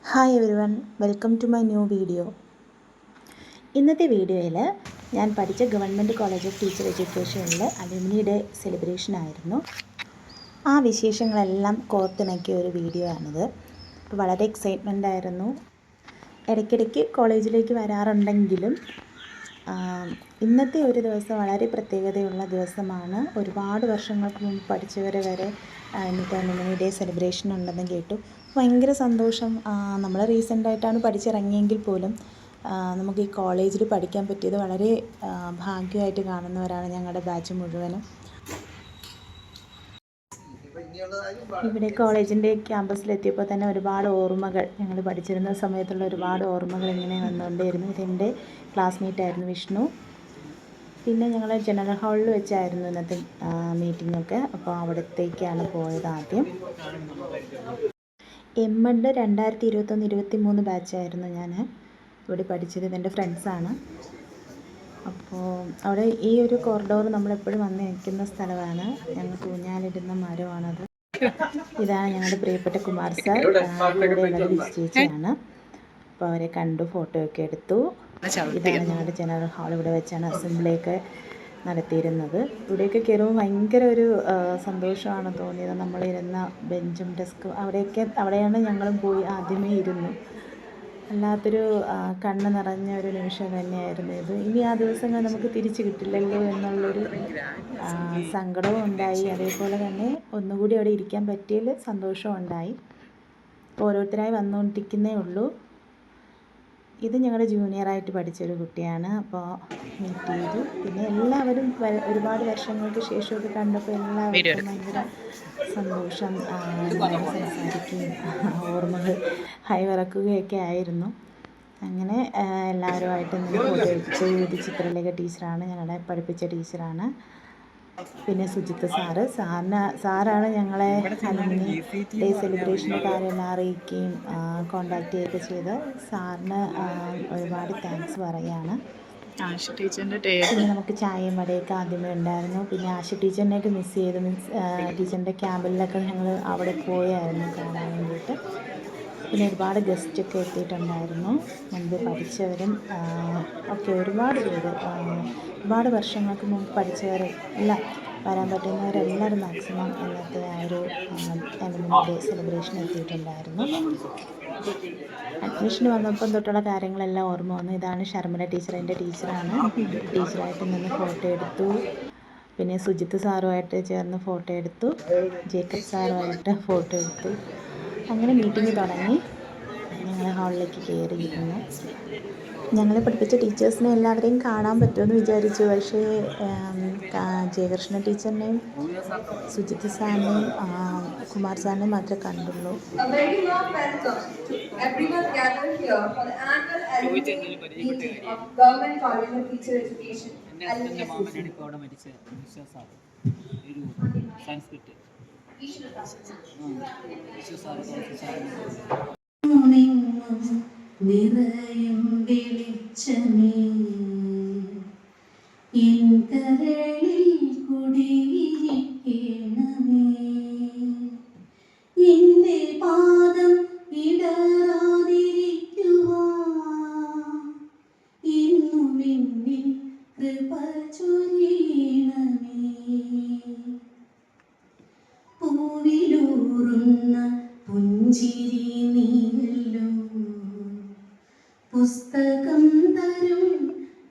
Hi everyone, welcome to my new video. ഇന്നത്തെ വീഡിയോയിൽ ഞാൻ പഠിച്ച ഗവൺമെൻറ് കോളേജ് ഓഫ് ടീച്ചർ എഡ്യൂക്കേഷനിൽ അലുമിനി ഡേ സെലിബ്രേഷൻ ആയിരുന്നു. ആ വിശേഷങ്ങളെല്ലാം കോർത്തിണക്കിയ ഒരു വീഡിയോ ആണിത്. അപ്പോൾ വളരെ എക്സൈറ്റ്മെൻ്റ് ആയിരുന്നു. ഇടയ്ക്കിടയ്ക്ക് കോളേജിലേക്ക് വരാറുണ്ടെങ്കിലും ഇന്നത്തെ ഒരു ദിവസം വളരെ പ്രത്യേകതയുള്ള ദിവസമാണ്. ഒരുപാട് വർഷങ്ങൾക്ക് മുമ്പ് പഠിച്ചവരെ വരെ ഇന്നത്തെ അലുമിനി ഡേ സെലിബ്രേഷൻ ഉണ്ടെന്ന് കേട്ടു. ഭയങ്കര സന്തോഷം. നമ്മൾ റീസെൻ്റായിട്ടാണ് പഠിച്ചിറങ്ങിയെങ്കിൽ പോലും നമുക്ക് ഈ കോളേജിൽ പഠിക്കാൻ പറ്റിയത് വളരെ ഭാഗ്യമായിട്ട് കാണുന്നവരാണ് ഞങ്ങളുടെ ബാച്ച് മുഴുവനും. ഇവിടെ കോളേജിൻ്റെ ക്യാമ്പസിലെത്തിയപ്പോൾ തന്നെ ഒരുപാട് ഓർമ്മകൾ, ഞങ്ങൾ പഠിച്ചിരുന്ന സമയത്തുള്ള ഒരുപാട് ഓർമ്മകൾ ഇങ്ങനെ വന്നുകൊണ്ടേയിരുന്നു. ഇതെൻ്റെ ക്ലാസ്മേറ്റായിരുന്നു വിഷ്ണു. പിന്നെ ഞങ്ങൾ ജനറൽ ഹാളിൽ വെച്ചായിരുന്നു ഇന്നത്തെ മീറ്റിങ്ങൊക്കെ. അപ്പോൾ അവിടത്തേക്കാണ് പോയത് ആദ്യം. എം.എഡ് 2021-23 ബാച്ചായിരുന്നു ഞാൻ ഇവിടെ പഠിച്ചത്. ഇതെൻ്റെ ഫ്രണ്ട്സാണ്. അപ്പോൾ അവിടെ ഈ ഒരു കോറിഡോർ നമ്മളെപ്പോഴും വന്ന് നിൽക്കുന്ന സ്ഥലമാണ്. ഞങ്ങൾക്ക് ഊഞ്ഞാലിടുന്ന മരമാണത്. ഇതാണ് ഞങ്ങളുടെ പ്രിയപ്പെട്ട കുമാർ സാർ, ഇവിടെയുള്ളത് ലിസ് ചേച്ചിയാണ്. അപ്പോൾ അവരെ കണ്ടു, ഫോട്ടോ ഒക്കെ എടുത്തു. ഇതാണ് ഞങ്ങളുടെ ജനറൽ ഹാൾ. ഇവിടെ വെച്ചാണ് അസംബ്ലിയൊക്കെ നടത്തിയിരുന്നത്. ഇവിടെയൊക്കെ കയറുമ്പോൾ ഭയങ്കര ഒരു സന്തോഷമാണ് തോന്നിയത്. നമ്മളിരുന്ന ബെഞ്ചും ഡെസ്കും അവിടെയാണ് ഞങ്ങളും പോയി ആദ്യമേ ഇരുന്നു. അല്ലാത്തൊരു കണ്ണ് നിറഞ്ഞ ഒരു നിമിഷം തന്നെയായിരുന്നു ഇത്. ഇനി ആ ദിവസങ്ങൾ നമുക്ക് തിരിച്ചു കിട്ടില്ലല്ലോ എന്നുള്ളൊരു സങ്കടവും ഉണ്ടായി. അതേപോലെ തന്നെ ഒന്നുകൂടി അവിടെ ഇരിക്കാൻ പറ്റിയതിൽ സന്തോഷവും ഉണ്ടായി. ഓരോരുത്തരായി വന്നുകൊണ്ടിരിക്കുന്നേ ഉള്ളൂ. ഇത് ഞങ്ങളുടെ ജൂനിയറായിട്ട് പഠിച്ചൊരു കുട്ടിയാണ്. അപ്പോൾ മീറ്റ് ചെയ്തു. പിന്നെ എല്ലാവരും ഒരുപാട് വർഷങ്ങൾക്ക് ശേഷമൊക്കെ കണ്ടപ്പോൾ എല്ലാവർക്കും ഭയങ്കര സന്തോഷം, സംസാരിക്കുകയും ഓർമ്മകൾ അയവിറക്കുകയൊക്കെ ആയിരുന്നു. അങ്ങനെ എല്ലാവരുമായിട്ട് നിന്ന് ഫോട്ടോ എടുത്തു. ഇത് ചിത്രലേഖ ടീച്ചറാണ്, ഞങ്ങളെ പഠിപ്പിച്ച ടീച്ചറാണ്. പിന്നെ സുജിത്ത് സാറാണ് ഞങ്ങളെ അലുമിനി ഡേ സെലിബ്രേഷൻ്റെ കാര്യമെല്ലാം അറിയിക്കുകയും കോണ്ടാക്ട് ചെയ്യുകയൊക്കെ ചെയ്ത്. സാറിന് ഒരുപാട് താങ്ക്സ് പറയുകയാണ്. പിന്നെ നമുക്ക് ചായയും വടയൊക്കെ ആദ്യമേ ഉണ്ടായിരുന്നു. പിന്നെ ആശ ടീച്ചറിനെയൊക്കെ മിസ് ചെയ്തു. ടീച്ചറിൻ്റെ ക്യാമ്പിലൊക്കെ ഞങ്ങൾ അവിടെ പോയായിരുന്നു കാണാൻ വേണ്ടിയിട്ട്. പിന്നെ ഒരുപാട് ഗസ്റ്റൊക്കെ എത്തിയിട്ടുണ്ടായിരുന്നു. മുൻപ് പഠിച്ചവരും ഒക്കെ ഒരുപാട് പേര്, ഒരുപാട് വർഷങ്ങൾക്ക് മുമ്പ് പഠിച്ചവരെല്ലാം വരാൻ പറ്റുന്നവരെല്ലാവരും മാക്സിമം ഇന്നത്തെ ആ ഒരു അലുമിനി ഡേ സെലിബ്രേഷൻ എത്തിയിട്ടുണ്ടായിരുന്നു. അഡ്മിഷന് വന്നപ്പം തൊട്ടുള്ള കാര്യങ്ങളെല്ലാം ഓർമ്മ വന്നു. ഇതാണ് ശർമ്മല ടീച്ചർ, എൻ്റെ ടീച്ചറാണ്. ടീച്ചറായിട്ട് നിന്ന് ഫോട്ടോ എടുത്തു. പിന്നെ സുജിത്ത് സാറുമായിട്ട് ചേർന്ന് ഫോട്ടോ എടുത്തു. ജേക്കബ് സാറുമായിട്ട് ഫോട്ടോ എടുത്തു. അങ്ങനെ മീറ്റിംഗ് തുടങ്ങി. ഞങ്ങൾ ഹാളിലേക്ക് കയറിയിരുന്നു. ഞങ്ങളെ പഠിപ്പിച്ച ടീച്ചേഴ്സിനെ എല്ലാവരെയും കാണാൻ പറ്റുമെന്ന് വിചാരിച്ചു. പക്ഷേ ജയകൃഷ്ണ ടീച്ചറിനെയും സുജിത്ത് സാറിനെയും കുമാർ സാറിനെയും മാത്രമേ കണ്ടുള്ളൂ. നിറയും വെളിച്ചമേ എൻ കരളിൽ കുടിയിരിക്കണമേ. എന്റെ പാദം ഇടറാതിരിക്കുവാൻ എന്നും എന്നിൽ കൃപ ചൊരിയണമേ. പൂവിലൂറുന്ന പുഞ്ചിരി നീയല്ലോ, പുസ്തകം തരും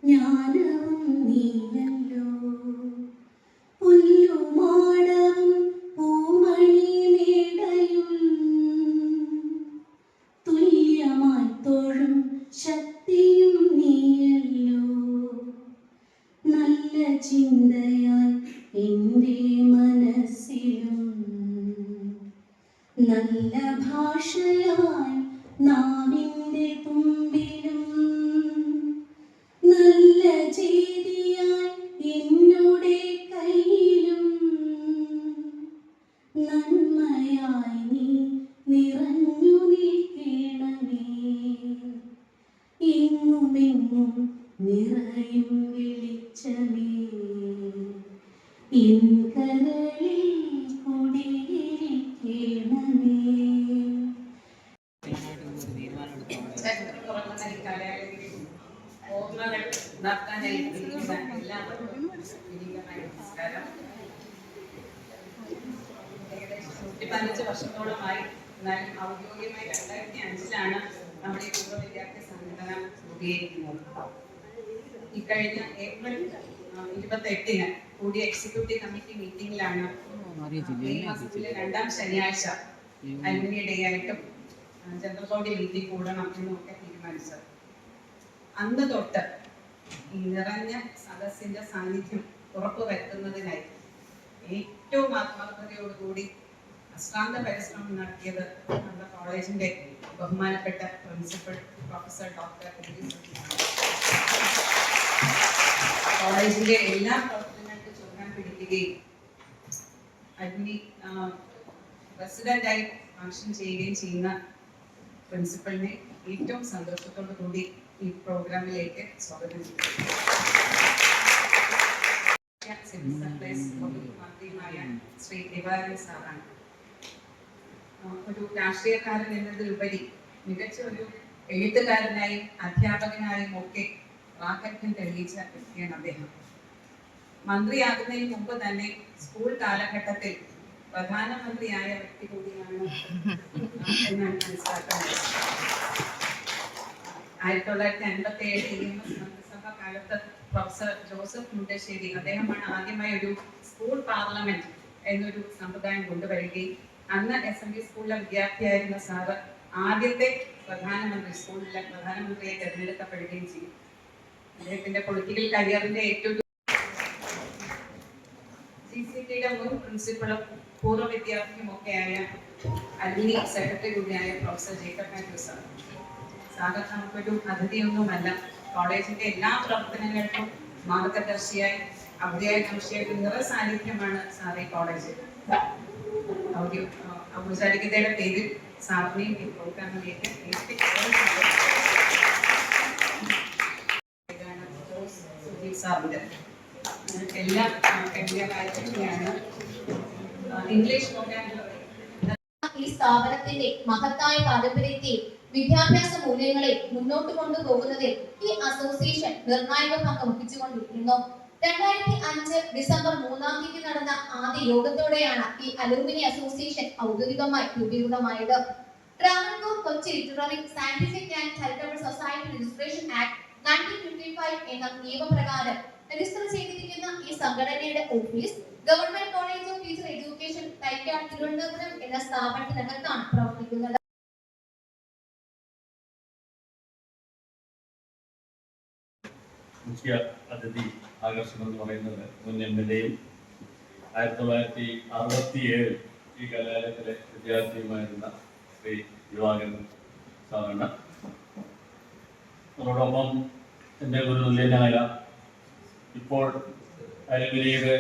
ജ്ഞാനവും നീയല്ലോ. പുല്ലുമാടവും പൂമണിമേടയും തുല്യമായി തൊഴും ശക്തിയും നീയല്ലോ. നല്ല ചിന്തയായി എൻ്റെ മനസ്സിലും നല്ല ഭാഷയായി നാവിൻ്റെ തുമ്പിലും നല്ല ചെയ്തിയായി എന്നോടെ കയ്യിലും നന്മയായി നീ നിറഞ്ഞു നിൽക്കണമേ. എങ്ങുമെങ്ങും നിറയും വെളിച്ചമേ എൻ കരളിൽ കുടിയിരിക്കണമേ. ഓർമ്മകൾ ഉണ്ടാക്കാനായി ഇരിക്കുന്ന എല്ലാവർക്കും വിനീതമായ നമസ്കാരം. ഏകദേശം 115 വർഷത്തോളമായി, എന്നാലും ഔദ്യോഗികമായി 2005-ലാണ് നമ്മുടെ പൂർവ്വ വിദ്യാർത്ഥി സംഘടന രൂപീകരിക്കുന്നത്. ഇക്കഴിഞ്ഞ ഏപ്രിൽ 28-ന് കൂടിയ എക്സിക്യൂട്ടീവ് കമ്മിറ്റി മീറ്റിംഗിലാണ് മെയ് മാസത്തിലെ 2ാം ശനിയാഴ്ച അലുമിനി ഡേ ആയിട്ടും ജനറൽ ബോഡി മീറ്റിംഗ് കൂടണം എന്നൊക്കെ തീരുമാനിച്ചത്. അന്ന് തൊട്ട് ഈ നിറഞ്ഞ സദസ്സിന്റെ സാന്നിധ്യം ഉറപ്പുവരുത്തുന്നതിനായി ഏറ്റവും ആത്മാർത്ഥതയോടുകൂടി അശ്രാന്ത പരിശ്രമം നടത്തിയത് നമ്മുടെ കോളേജിന്റെ ബഹുമാനപ്പെട്ട പ്രിൻസിപ്പൽ പ്രൊഫസർ ഡോക്ടർ കോളേജിന്റെ എല്ലാ പ്രവർത്തനങ്ങൾക്കും ചുക്കാൻ പിടിക്കുകയും അലുമിനി പ്രസിഡന്റായി ഫംഗ്ഷൻ ചെയ്യുകയും ചെയ്യുന്ന പ്രിൻസിപ്പലിനെ ഏറ്റവും സന്തോഷത്തോടു കൂടി ഈ പ്രോഗ്രാമിലേക്ക് സ്വാഗതം ചെയ്യുന്നു. സിവിൽ സപ്ലൈസ് മന്ത്രിയുമായ ശ്രീ ദിവാകരൻ സാറാണ്. ഒരു രാഷ്ട്രീയക്കാരൻ എന്നതിലുപരി മികച്ച ഒരു എഴുത്തുകാരനായും അധ്യാപകനായും ഒക്കെ പ്രാഗൽഭ്യം തെളിയിച്ച വ്യക്തിയാണ് അദ്ദേഹം. മന്ത്രിയാകുന്നതിന് മുമ്പ് തന്നെ സ്കൂൾ കാലഘട്ടത്തിൽ പ്രധാനമന്ത്രിയായ വ്യക്തി കൂടിയാണ് എന്നാണ് മനസ്സിലാക്കുന്നത്. 1957 മന്ത്രിസഭാ കാലത്ത് പ്രൊഫസർ ജോസഫ് മുണ്ടശ്ശേരി അദ്ദേഹമാണ് ആദ്യമായി ഒരു സ്കൂൾ പാർലമെന്റ് എന്നൊരു സമ്പ്രദായം കൊണ്ടുവരികയും അന്ന് SMB സ്കൂളിലെ വിദ്യാർത്ഥിയായിരുന്ന സാറ് ആദ്യത്തെ പ്രധാനമന്ത്രി, സ്കൂളിലെ പ്രധാനമന്ത്രിയെ തിരഞ്ഞെടുക്കപ്പെടുകയും ചെയ്യും. അദ്ദേഹത്തിന്റെ പൊളിറ്റിക്കൽ കരിയറിന്റെ ഏറ്റവും CCTയുടെ മുൻ പ്രിൻസിപ്പളും പൂർവ്വ വിദ്യാർത്ഥിയും ഒക്കെയായ അലുമിനി സെക്രട്ടറി കൂടിയായ പ്രൊഫസർ ജേക്കബ് മാത്യു സാർ. സാഗർ നമുക്കൊരു അതിഥിയൊന്നുമല്ല, കോളേജിന്റെ എല്ലാ പ്രവർത്തനങ്ങൾക്കും മാർഗദർശിയായി ഔദ്യോഗിക നിറ സാന്നിധ്യമാണ് സാർ ഈ കോളേജിൽ. ഔപചാരികതയുടെ പേരിൽ സാറിനെയും ഈ പ്രോഗ്രാമിലേക്ക് സാറിന്റെ എല്ലാം ഇംഗ്ലീഷ് പ്രോഗ്രാം. ഈ സ്ഥാപനത്തിന്റെ മഹത്തായ പാരമ്പര്യത്തെ വിദ്യാഭ്യാസ മൂല്യങ്ങളെ മുന്നോട്ട് കൊണ്ടുപോകുന്നതിൽ ഈ അസോസിയേഷൻ നിർണായക പങ്ക് വഹിച്ചുകൊണ്ടിരിക്കുന്നു. 2005 ഡിസംബർ 3-ാം തീയതി നടന്ന ആദ്യ യോഗത്തോടെയാണ് ഈ അലൂമിനി അസോസിയേഷൻ ഔദ്യോഗികമായി രൂപീകൃതമായത്. Travancore Kochi literary scientific and charitable society registration act 1955 എന്ന നിയമപ്രകാരം രജിസ്റ്റർ ചെയ്തിരിക്കുന്ന ഈ സംഘടനയുടെ office government college of teacher education Thycaud Thiruvananthapuram എന്ന സ്ഥാപനത്തിനകത്താണ് പ്രവർത്തിക്കുന്നത്. മുഖ്യ അതിഥി ആകർഷണം എന്ന് പറയുന്നത് മുൻ MLA-യും 1967 ഈ കലാലയത്തിലെ വിദ്യാർത്ഥിയുമായിരുന്ന ശ്രീ ദിവാകരൻ സാറാണ്. അതോടൊപ്പം എൻ്റെ ഒരു തുല്യനായ ഇപ്പോൾ അലുമിനിയുടെ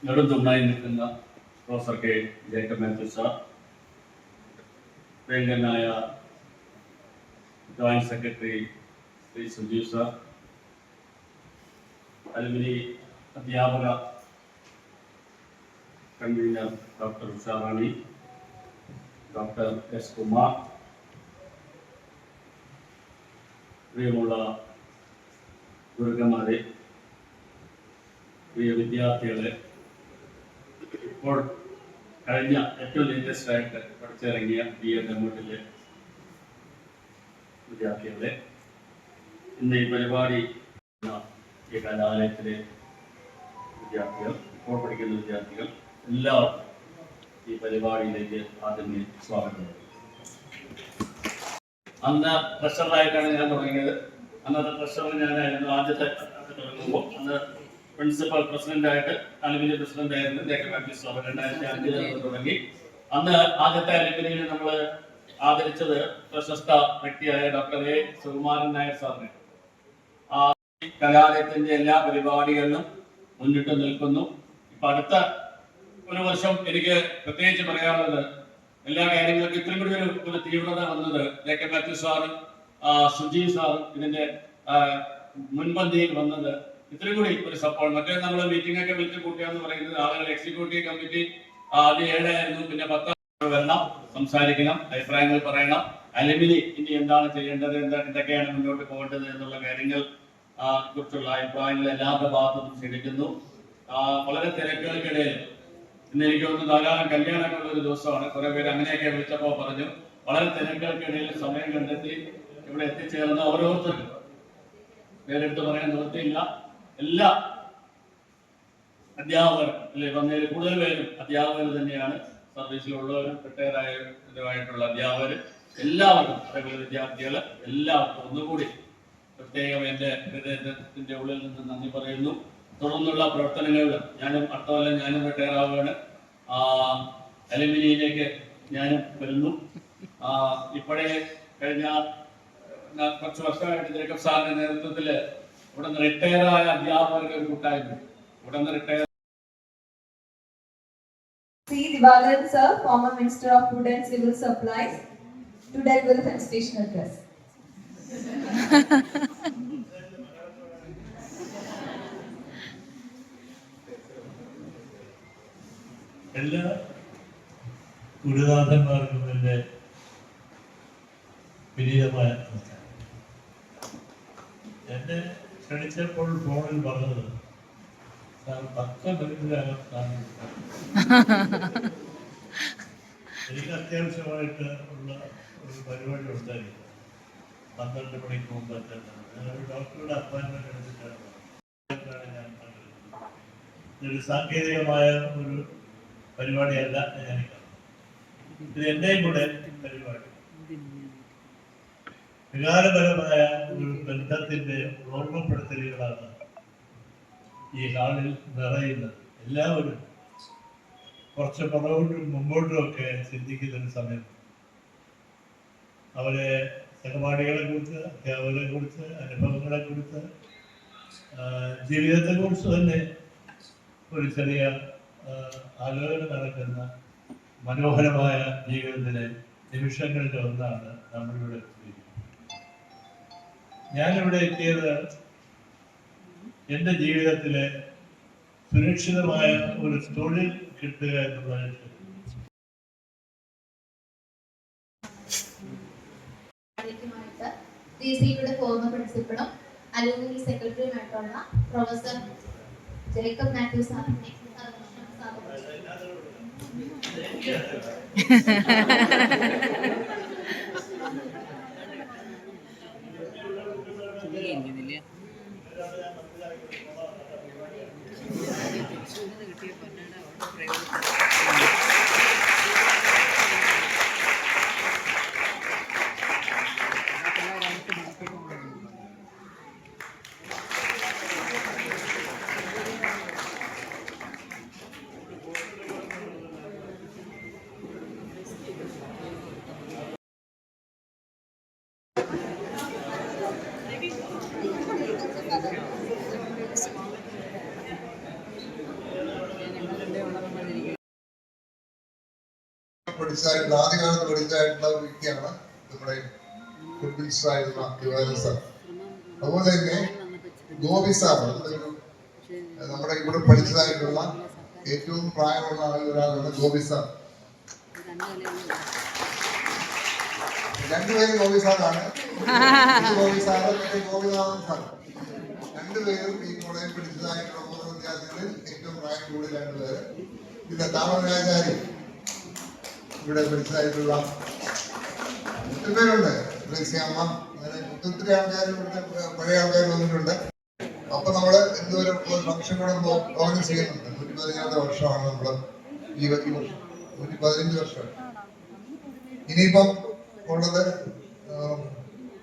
നെടുംതുണ്ണായി നിൽക്കുന്ന professor K Jacob Mathew sir, പ്രിയങ്കരനായ joint secretary Shri Sujeev sir, alumni അധ്യാപക convener doctor Usharani, doctor S. Kumar, പ്രിയമുള്ള ഗുരുക്കന്മാരെ, പ്രിയ വിദ്യാർത്ഥികളെ, ഇപ്പോൾ കഴിഞ്ഞ ഏറ്റവും ലേറ്റസ്റ്റ് ആയിട്ട് പഠിച്ചിറങ്ങിയ B.Ed MODലെ വിദ്യാർത്ഥികളെ, ഇന്ന് ഈ പരിപാടി ഈ കലാലയത്തിലെ വിദ്യാർത്ഥികൾ, ഇപ്പോൾ പഠിക്കുന്ന വിദ്യാർത്ഥികൾ എല്ലാവർക്കും ഈ പരിപാടിയിലേക്ക് ആദ്യമേ സ്വാഗതം. അന്ന് ട്രഷററായിട്ടാണ് ഞാൻ തുടങ്ങിയത്. അന്നത്തെ ട്രഷറർ ഞാനായിരുന്നു. ആദ്യത്തെ തുടങ്ങുമ്പോൾ അന്ന് പ്രിൻസിപ്പൽ പ്രസിഡന്റായിട്ട് അലുമിനി പ്രസിഡന്റ് ആയിരുന്നു ജേക്കബ് മാത്യു സാർ. 2005 തുടങ്ങി. അന്ന് ആദ്യത്തെ അലുമിനിയിൽ നമ്മൾ ആദരിച്ചത് പ്രശസ്ത വ്യക്തിയായ ഡോക്ടർ A. സുകുമാരൻ നായർ സാറിനെ. ആ കലാലയത്തിന്റെ എല്ലാ പരിപാടികളിലും മുന്നിട്ട് നിൽക്കുന്നു. ഇപ്പൊ അടുത്ത ഒരു വർഷം എനിക്ക് പ്രത്യേകിച്ച് പറയാനുള്ളത്, എല്ലാ കാര്യങ്ങൾക്കും ഇത്രയും കൂടി ഒരു തീവ്രത വന്നത് ജേക്കബ് മാത്യു സാറും സുജീവ് സാറും ഇതിന്റെ മുൻപന്തിയിൽ വന്നത് ഇത്രയും കൂടി ഒരു സപ്പോർട്ട്. മറ്റേ നമ്മൾ മീറ്റിംഗ് ഒക്കെ വിളിച്ച് കൂട്ടുക എന്ന് പറയുന്നത് ആളുകൾ എക്സിക്യൂട്ടീവ് കമ്മിറ്റി ആദ്യം 7 ആയിരുന്നു, പിന്നെ 10 വരണം, സംസാരിക്കണം, അഭിപ്രായങ്ങൾ പറയണം. അലുമിനി ഇനി എന്താണ് ചെയ്യേണ്ടത്, എന്തൊക്കെയാണ് മുന്നോട്ട് പോകേണ്ടത് എന്നുള്ള കാര്യങ്ങൾ കുറിച്ചുള്ള അഭിപ്രായങ്ങൾ എല്ലാവരുടെ ഭാഗത്തും സ്വീകരിക്കുന്നു. വളരെ തിരക്കുകൾക്കിടയിൽ ഇന്ന് എനിക്ക് തോന്നുന്നു ധാരാളം കല്യാണങ്ങളുള്ള ഒരു ദിവസമാണ്. കുറെ പേര് അങ്ങനെയൊക്കെ വിളിച്ചപ്പോൾ പറഞ്ഞു. വളരെ തിരക്കുകൾക്കിടയിൽ സമയം കണ്ടെത്തി ഇവിടെ എത്തിച്ചേർന്ന ഓരോരുത്തർക്കും പേരെടുത്ത് പറയാൻ നിവൃത്തിയില്ല. എല്ലാ അധ്യാപകർ അല്ലെ വന്നതിൽ കൂടുതൽ പേരും അധ്യാപകർ തന്നെയാണ്. സർവീസിലുള്ളവരും റിട്ടയർ ആയിട്ടുള്ള അധ്യാപകർ എല്ലാവർക്കും, അതേപോലെ വിദ്യാർത്ഥികൾ എല്ലാവർക്കും ഒന്നുകൂടി പ്രത്യേകം എൻ്റെ ഹൃദയത്തിന്റെ ഉള്ളിൽ നിന്ന് നന്ദി പറയുന്നു. തുടർന്നുള്ള പ്രവർത്തനങ്ങളിൽ ഞാനും അടുത്ത കൊല്ലം ഞാനും റിട്ടയർ ആവുകയാണ്. അലുമിനിയിലേക്ക് ഞാനും വരുന്നു. ഇപ്പോഴേ കഴിഞ്ഞ കുറച്ച് വർഷമായിട്ട് ജേക്കബ് സാറിന്റെ നേതൃത്വത്തിൽ ഇവിടെ നിന്ന് റിട്ടയറായ അധ്യാപകരുടെ ഒരു കൂട്ടായ്മ ഇവിടെ നിന്ന് retire C. Divagaran sir, former Minister of Food and Civil Supplies, to deliver the felicitation address. എല്ലാ ഗുരുനാഥന്മാർക്കും എൻ്റെ വിനീതമായ നമസ്കാരം. എന്നെ ക്ഷണിച്ചപ്പോൾ ഫോണിൽ പറഞ്ഞത് 10 മിനിറ്റിനകം എനിക്ക് അത്യാവശ്യമായിട്ട് ഉള്ള ഒരു പരിപാടി ഉണ്ടായിരുന്നു. 12 മണിക്ക് മുമ്പ് ഞാനൊരു ഡോക്ടറുടെ അപ്പോയിൻമെന്റ് എടുത്തിട്ടാണ് ഞാൻ പങ്കെടുക്കുന്നത്. ഇതൊരു സാങ്കേതികമായ ഒരു പരിപാടിയല്ല ഞാൻ ഇത് എൻ്റെയും കൂടെ പരിപാടി. വികാരപരമായ ഒരു ബന്ധത്തിന്റെ ഓർമ്മപ്പെടുത്തലുകളാണ് ഈ ഹാളിൽ നിറയുന്നത്. എല്ലാവരും കുറച്ച് പുറകോട്ടും മുമ്പോട്ടും ഒക്കെ ചിന്തിക്കുന്ന ഒരു സമയം. അവരെ സഹപാഠികളെ കുറിച്ച്, അധ്യാപകരെ കുറിച്ച്, അനുഭവങ്ങളെ കുറിച്ച്, ജീവിതത്തെ കുറിച്ച് തന്നെ ഒരു ചെറിയ ആലോചന നടക്കുന്ന മനോഹരമായ ജീവിതത്തിലെ നിമിഷങ്ങളുടെ ഒന്നാണ് നമ്മളിവിടെ എത്തിയിരിക്കുന്നത്. ഞാനിവിടെ എത്തിയത് എൻ്റെ ജീവിതത്തിലെ സുരക്ഷിതമായ ഒരു തൊഴിൽ കിട്ടുക എന്നുള്ളത് DCയുടെ ഫോർമർ പ്രിൻസിപ്പളും അലൂമിനി സെക്രട്ടറിയുമായിട്ടുള്ള പ്രൊഫസർ ജേക്കബ് മാത്യു സാറിനെ പഠിച്ചതായിട്ടുള്ള ആദ്യകാലത്ത് പഠിച്ചതായിട്ടുള്ള ഒരു വ്യക്തിയാണ് നമ്മുടെ ഫുഡ് മിനിസ്റ്റർ ആയിരുന്ന ദിവാകരൻ സാർ. അതുപോലെ തന്നെ ഗോപി സാർ നമ്മുടെ ഇവിടെ പഠിച്ചതായിട്ടുള്ള ഏറ്റവും പ്രായമുള്ള ഒരാളാണ് ഗോപി സാർ. രണ്ടുപേരും ഗോപി സാറാണ്. Gopi sir Gopinathan sir. രണ്ടുപേരും ഈ കോളേജിൽ പഠിച്ചതായിട്ടുള്ള 3 വിദ്യാർത്ഥികളിൽ ഏറ്റവും പ്രായം കൂടി 2 പേര്. പിന്നെ താമരാചാരി ഇവിടെ പഠിച്ചതായിട്ടുള്ള ഒത്തിരി പേരുണ്ട്. അമ്മ, അങ്ങനെ ഒത്തിരി ആൾക്കാർ ഇവിടുത്തെ പഴയ ആൾക്കാർ വന്നിട്ടുണ്ട്. അപ്പൊ നമ്മള് എന്തോരം ഫംഗ്ഷൻ കൂടെ ഓർഗനൈസ് ചെയ്യുന്നുണ്ട്. 115 വർഷമാണ് നമ്മള് ഈ വർഷം 115 വർഷം. ഇനിയിപ്പം ഉള്ളത്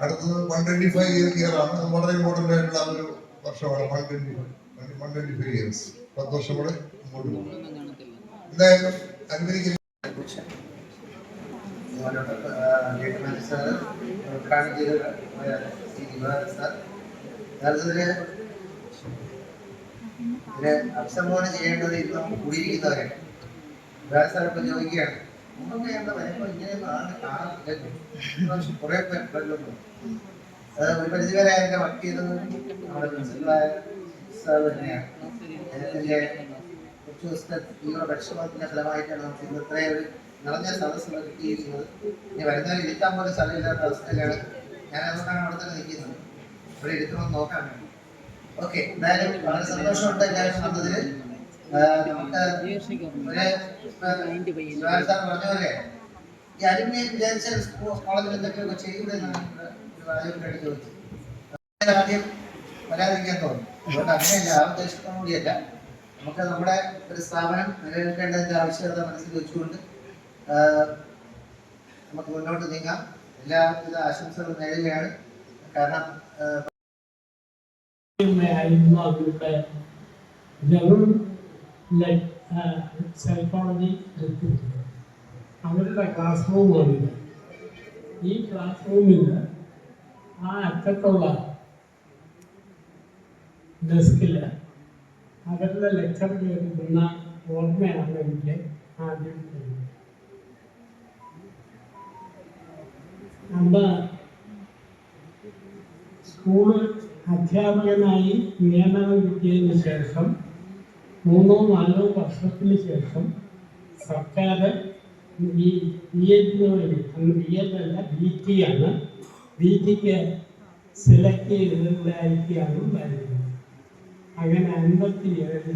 അടുത്തത് 125 ഇയർ ആണ്. വളരെ ഇമ്പോർട്ടന്റ് ആയിട്ടുള്ള ഒരു വർഷമാണ് 125 ഇയേഴ്സ്. 10 വർഷം കൂടെ മുമ്പോട്ട് പോകും. എന്തായാലും അനുവദിക്കുന്ന ഉദ്ഘാടനം ചെയ്ത സാർ യഥാർത്ഥത്തില് ഇതിനെ അഭിസംബോധന ചെയ്യേണ്ടത് ഇന്നും കൂടിയിരിക്കുന്നവരാണ്. വേറെ സാർ ഇപ്പൊ ചോദിക്കുകയാണ്, നമുക്ക് എന്താ വരുമ്പോ ഇങ്ങനെയൊന്നും ആണ് കാണാൻ കുറെ പേരുണ്ട്. ഒരു പരിധിവരെ അതിന്റെ വർക്ക് ചെയ്തത് നമ്മുടെ പ്രിൻസിപ്പലായ സാർ തന്നെയാണ്. അദ്ദേഹത്തിന്റെ കുറച്ച് ദിവസത്തെ തീവ്ര പരിശ്രമത്തിന്റെ ഫലമായിട്ടാണ് നമുക്ക് ഇന്ന് ഇത്രയും ഒരു നിറഞ്ഞ സദസ്സ് ഒരുക്കിയിരിക്കുന്നത്. ഇനി വരുന്നവർ ഇരുത്താൻ പോലും സ്ഥലമില്ലാത്ത അവസ്ഥയിലാണ്. ഞാൻ അതുകൊണ്ടാണ് അവിടെ തന്നെ നിൽക്കുന്നത്. ഇവിടെ ഇരുത്തണമെന്ന് നോക്കാൻ വേണ്ടി. ഓക്കെ, എന്തായാലും വളരെ സന്തോഷമുണ്ട് എല്ലാവരും വന്നതിൽ. നമുക്ക് ഒരു സാർ പറഞ്ഞ പോലെ ഈ അലുമിനിയം വിചാരിച്ച കോളേജിൽ എന്തൊക്കെയൊക്കെ ചെയ്യൂടെ എന്നാണ് ഒരു ആലോചനയായിട്ട് ചോദിച്ചത്. ആദ്യം വരാതിരിക്കാൻ തോന്നും. അതുകൊണ്ട് അങ്ങനെയല്ല, ആ ഉദ്ദേശത്തോടു കൂടിയല്ല. നമുക്ക് നമ്മുടെ ഒരു സ്ഥാപനം നിലനിൽക്കേണ്ടതിൻ്റെ ആവശ്യകത മനസ്സിൽ വെച്ചുകൊണ്ട് നമുക്ക് മുന്നോട്ട് നീങ്ങാം. എല്ലാവിധ ആശംസകളും നേടുകയാണ്. കാരണം അവരുടെ സൈക്കോളജി അവരുടെ ക്ലാസ് റൂമാണിത്. ഈ ക്ലാസ് റൂമിൽ ആ അറ്റത്തുള്ള ഡെസ്കിൽ അവരുടെ ലെക്ചർ കേൾക്കുന്ന ഓർമ്മയാണ് എനിക്ക് ആദ്യം തോന്നുന്നത്. അന്ന് സ്കൂൾ അധ്യാപകനായി നിയമനം കിട്ടിയതിന് ശേഷം 3-4 വർഷത്തിന് ശേഷം സർക്കാർ ഈ BEd അന്ന് BEd അല്ല BT ആണ്, BTക്ക് സെലക്ട് ചെയ്തതായിരിക്കുകയാണ് ഉണ്ടായിരുന്നത്. അങ്ങനെ 57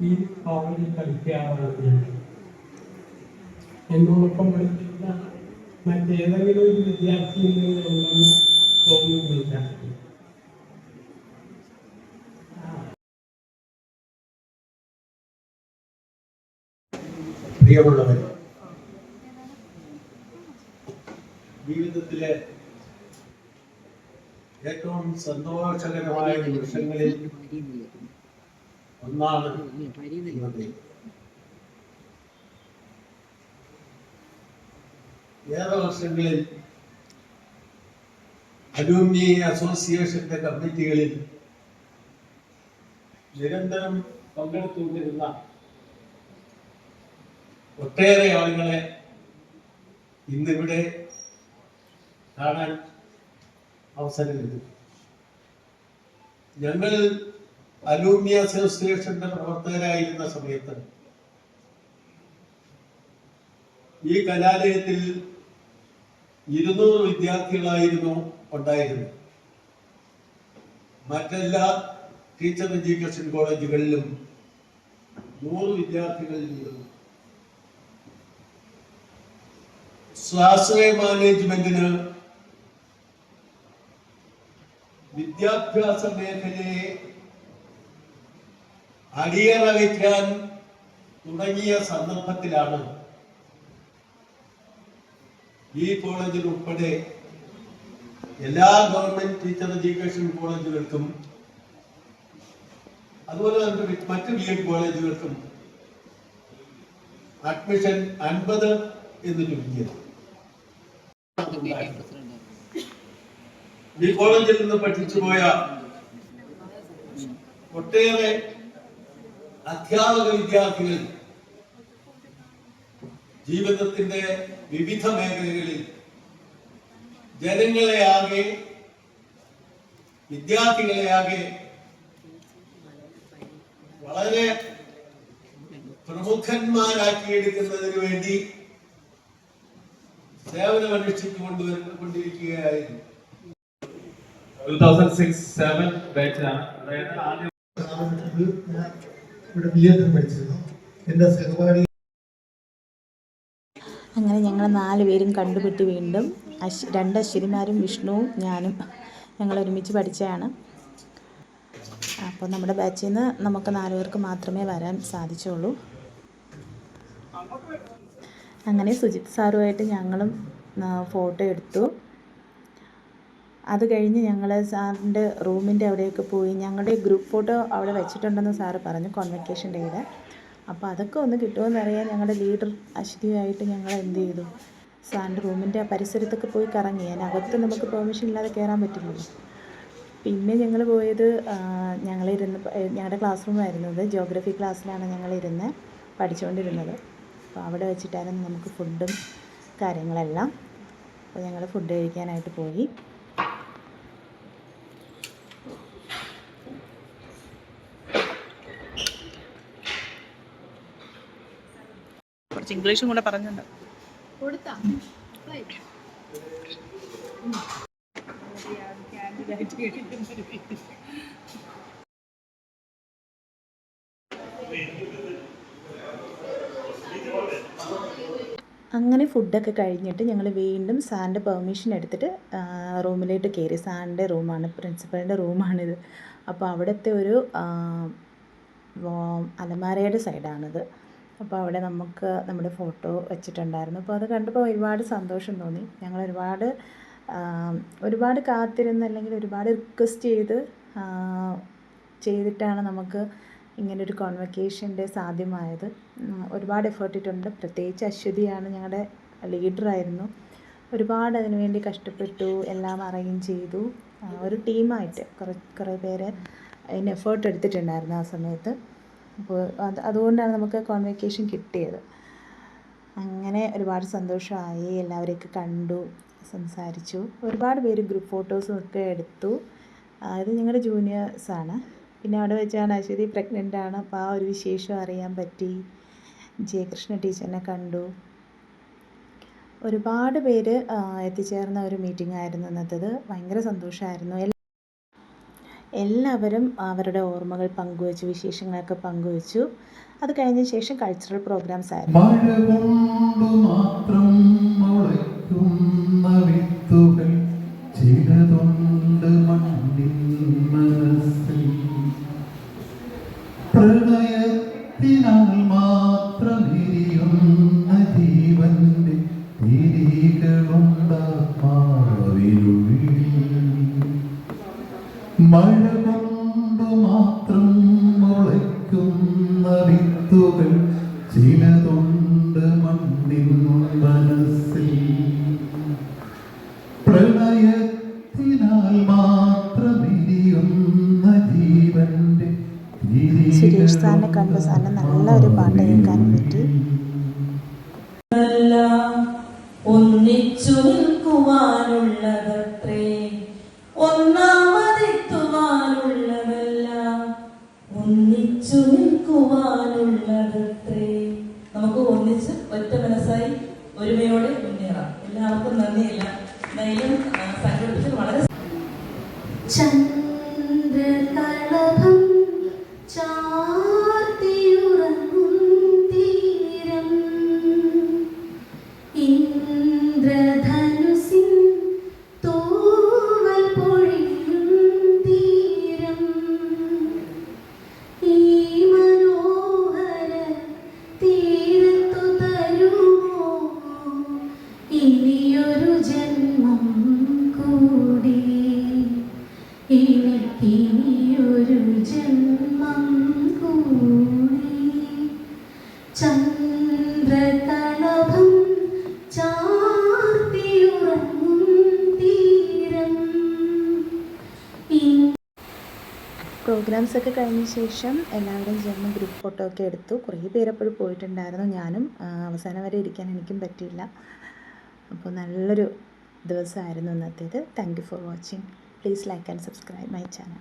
ഈ കോളേജിൽ പഠിക്കാറുണ്ട്. എന്നോടൊപ്പം പഠിക്കുന്ന മറ്റേതെങ്കിലും ഒരു വിദ്യാർത്ഥി ഉണ്ടെന്ന് തോന്നുന്നില്ല. പ്രിയമുള്ളവർ, ജീവിതത്തിലെ ഏറ്റവും സന്തോഷകരമായ നിമിഷങ്ങളിൽ ഒന്നാണ് ഇന്നത്തെ. ഏറെ വർഷങ്ങളിൽ അലൂമിനി അസോസിയേഷന്റെ കമ്മിറ്റികളിൽ നിരന്തരം പങ്കെടുത്തുകൊണ്ടിരുന്ന ഒട്ടേറെ ആളുകളെ ഇന്നിവിടെ കാണാൻ അവസരം ലഭിക്കും. ഞങ്ങൾ അലൂമിനി അസോസിയേഷന്റെ പ്രവർത്തകരായിരുന്ന സമയത്ത് ഈ കലാലയത്തിൽ 200 വിദ്യാർത്ഥികളായിരുന്നു ഉണ്ടായിരുന്നത്. മറ്റെല്ലാ ടീച്ചർ എഡ്യൂക്കേഷൻ കോളേജുകളിലും 100 വിദ്യാർത്ഥികളിലിരുന്നു. സ്വാശ്രയ മാനേജ്മെന്റിന് വിദ്യാഭ്യാസ മേഖലയെ അടിയറ വയ്ക്കാൻ തുടങ്ങിയ സന്ദർഭത്തിലാണ് ഈ കോളേജിൽ ഉൾപ്പെടെ എല്ലാ ഗവൺമെന്റ് ടീച്ചർ എഡ്യൂക്കേഷൻ കോളേജുകൾക്കും അതുപോലെ തന്നെ മറ്റ് BEd കോളേജുകൾക്കും അഡ്മിഷൻ 50 എന്ന് ചുരുക്കിയത്. ഈ കോളേജിൽ നിന്ന് പഠിച്ചുപോയ ഒട്ടേറെ അധ്യാപക വിദ്യാർത്ഥികൾ ജീവിതത്തിന്റെ വിവിധ മേഖലകളിൽ ജനങ്ങളെയാകെ വിദ്യാർത്ഥികളെയാകെ വളരെ പ്രമുഖന്മാരാക്കിയെടുക്കുന്നതിന് വേണ്ടി സേവനമനുഷ്ഠിച്ചുകൊണ്ടിരിക്കുകയായിരുന്നു. 2006-07 ബാച്ചാണ്. അതായത് ആദ്യം ഇവിടെ BEd പഠിച്ചിരുന്നു. എൻ്റെ സഹപാഠി അങ്ങനെ ഞങ്ങൾ 4 പേരും കണ്ടുപിട്ടി വീണ്ടും 2 അശ്വതിമാരും വിഷ്ണുവും ഞാനും ഞങ്ങൾ ഒരുമിച്ച് പഠിച്ചതാണ്. അപ്പോൾ നമ്മുടെ ബാച്ചിൽ നിന്ന് നമുക്ക് 4 പേർക്ക് മാത്രമേ വരാൻ സാധിച്ചുള്ളൂ. അങ്ങനെ സുജിത് സാറുമായിട്ട് ഞങ്ങളും ഫോട്ടോ എടുത്തു. അത് കഴിഞ്ഞ് ഞങ്ങൾ സാറിൻ്റെ റൂമിൻ്റെ അവിടെയൊക്കെ പോയി. ഞങ്ങളുടെ ഗ്രൂപ്പ് ഫോട്ടോ അവിടെ വെച്ചിട്ടുണ്ടെന്ന് സാറ് പറഞ്ഞു കോൺവെക്കേഷൻ ഡേയുടെ. അപ്പോൾ അതൊക്കെ ഒന്ന് കിട്ടുമെന്നറിയാൻ ഞങ്ങളുടെ ലീഡർ അശ്വതിയായിട്ട് ഞങ്ങൾ എന്ത് ചെയ്തു, സാറിൻ്റെ റൂമിൻ്റെ പരിസരത്തൊക്കെ പോയി കറങ്ങി. അതിനകത്ത് നമുക്ക് പെർമിഷൻ ഇല്ലാതെ കയറാൻ പറ്റില്ലല്ലോ. പിന്നെ ഞങ്ങൾ പോയത് ഞങ്ങളുടെ ക്ലാസ് റൂമായിരുന്നത് ജോഗ്രഫി ക്ലാസ്സിലാണ് ഞങ്ങളിരുന്ന് പഠിച്ചുകൊണ്ടിരുന്നത്. അപ്പോൾ അവിടെ വെച്ചിട്ടായിരുന്നു നമുക്ക് ഫുഡും കാര്യങ്ങളെല്ലാം. അപ്പോൾ ഞങ്ങൾ ഫുഡ് കഴിക്കാനായിട്ട് പോയി. കുറച്ച് കുറച്ച് ഇംഗ്ലീഷും കൂടെ പറഞ്ഞുണ്ട്. അങ്ങനെ ഫുഡൊക്കെ കഴിഞ്ഞിട്ട് ഞങ്ങൾ വീണ്ടും സാറിൻ്റെ പെർമിഷൻ എടുത്തിട്ട് റൂമിലേക്ക് കയറി. സാറിൻ്റെ റൂമാണ്, പ്രിൻസിപ്പലിൻ്റെ റൂമാണിത്. അപ്പോൾ അവിടുത്തെ ഒരു അലമാരയുടെ സൈഡാണിത്. അപ്പോൾ അവിടെ നമുക്ക് നമ്മുടെ ഫോട്ടോ വെച്ചിട്ടുണ്ടായിരുന്നു. അപ്പോൾ അത് കണ്ടപ്പോൾ ഒരുപാട് സന്തോഷം തോന്നി. ഞങ്ങൾ ഒരുപാട് കാത്തിരുന്ന്, അല്ലെങ്കിൽ ഒരുപാട് റിക്വസ്റ്റ് ചെയ്തിട്ടാണ് നമുക്ക് ഇങ്ങനൊരു കോൺവെക്കേഷൻ ഡേ സാധ്യമായത്. ഒരുപാട് എഫേർട്ട് ഇട്ടിട്ടുണ്ട്. പ്രത്യേകിച്ച് അശ്വതിയാണ് ഞങ്ങളുടെ ലീഡറായിരുന്നു. ഒരുപാട് അതിനു വേണ്ടി കഷ്ടപ്പെട്ടു, എല്ലാം അറേഞ്ച് ചെയ്തു. ഒരു ടീമായിട്ട് കുറേ പേര് അതിന് എഫേർട്ട് എടുത്തിട്ടുണ്ടായിരുന്നു ആ സമയത്ത്. അപ്പോൾ അതുകൊണ്ടാണ് നമുക്ക് കോൺവെക്കേഷൻ കിട്ടിയത്. അങ്ങനെ ഒരുപാട് സന്തോഷമായി. എല്ലാവരെയൊക്കെ കണ്ടു, സംസാരിച്ചു. ഒരുപാട് പേര് ഗ്രൂപ്പ് ഫോട്ടോസും ഒക്കെ എടുത്തു. ഇത് ഞങ്ങളുടെ ജൂനിയേഴ്സാണ്. പിന്നെ അവിടെ വെച്ചാണ് അശ്വതി പ്രഗ്നൻ്റ് ആണ്. അപ്പോൾ ആ ഒരു വിശേഷം അറിയാൻ പറ്റി. ജയകൃഷ്ണ ടീച്ചറിനെ കണ്ടു. ഒരുപാട് പേര് എത്തിച്ചേർന്ന ഒരു മീറ്റിംഗ് ആയിരുന്നു ഇന്നത്തേത്. ഭയങ്കര സന്തോഷമായിരുന്നു. എല്ലാവരും അവരുടെ ഓർമ്മകൾ പങ്കുവച്ചു, വിശേഷങ്ങളൊക്കെ പങ്കുവച്ചു. അത് കഴിഞ്ഞ ശേഷം കൾച്ചറൽ പ്രോഗ്രാംസ് ആയിരുന്നു. പ്രണയത്തിനാൽ മാത്രമെരിയുന്ന ജീവന്റെ തിരികളുണ്ടാവിനുള്ളിൽ മഴ കൊണ്ട് മാത്രം മുളയ്ക്കുന്ന വിത്തുകൾ ചിലതുണ്ട് മണ്ണിൻ മനസ്സിൽ. പ്രണയത്തിനാൽ മാത്രമെരിയുന്ന ജീവന്റെ സുരേഷ് സാറിനെ കണ്ടു. സാറിന് നല്ലൊരു പാട്ട് കേൾക്കാനും പറ്റി. ഒന്നിച്ചു നിൽക്കുവാനുള്ളതത്രേ, ഒന്നാമതെത്തുവാനുള്ളതല്ല, ഒന്നിച്ചു നിൽക്കുവാനുള്ളതത്രേ. നമുക്ക് ഒന്നിച്ച് ഒറ്റ മനസ്സായി ഒരുമയോടെ മുന്നേറാം. എല്ലാവർക്കും നന്ദിയില്ല. എന്തായാലും സംഘടിപ്പിച്ചത് വളരെ ചന്ദ്രകളഭം ചാർത്തിയുറങ്ങും തീരം, ഇന്ദ്രധനുസിൻ തൂവൽ പൊഴിയും തീരം, ഈ മനോഹര തീരത്തു തരുമോ ഇനിയൊരു ജന്മം കൂടി, ഇനിയൊരു ജന്മം കൂടി. ചന്ദ്രകളഭം ചാർത്തിയുറങ്ങും തീരം. പ്രോഗ്രാംസ് ഒക്കെ കഴിഞ്ഞ ശേഷം എല്ലാവരും ചേർന്ന് ഗ്രൂപ്പ് ഫോട്ടോ ഒക്കെ എടുത്തു. കുറേ പേരെപ്പോഴും പോയിട്ടുണ്ടായിരുന്നു. ഞാനും അവസാനം വരെ ഇരിക്കാൻ എനിക്കും പറ്റിയില്ല. അപ്പോൾ നല്ലൊരു ദിവസമായിരുന്നു ഇന്നത്തേത്. Thank you for watching. Please like and subscribe my channel.